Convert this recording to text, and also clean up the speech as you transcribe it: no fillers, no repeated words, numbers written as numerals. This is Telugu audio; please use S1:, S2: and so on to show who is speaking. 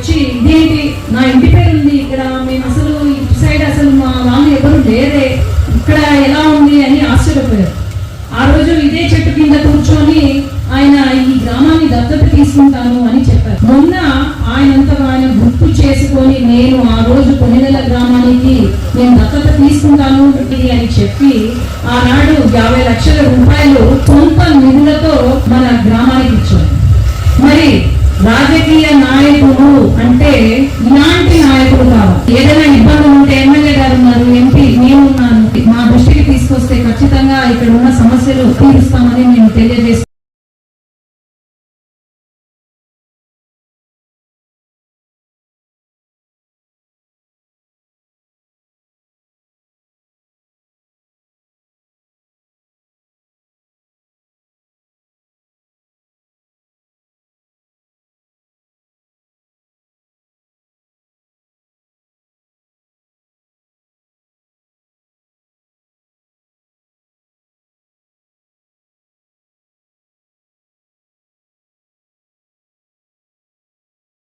S1: వచ్చి ఇదేంటి నా ఇంటి పేరు ఉంది ఇక్కడ, మేము అసలు ఇటు సైడ్ అసలు మా వాళ్ళు ఎవరు లేరే, ఇక్కడ ఎలా ఉంది అని ఆశ్చర్యపోయారు. ఆ రోజు ఇదే చెట్టు కింద కూర్చొని ఆయన ఈ గ్రామాన్ని దత్తత తీసుకుంటాను అని చెప్పారు. మొన్న ఆయనంతగా ఆయన గుర్తు చేసుకొని నేను ఆ రోజు కొన్నినెల గ్రామానికి నేను దత్తత తీసుకుంటాను అని చెప్పి ఆనాడు 50 లక్షల రూపాయలు సొంత నిధులతో మన గ్రామానికి ఇచ్చారు.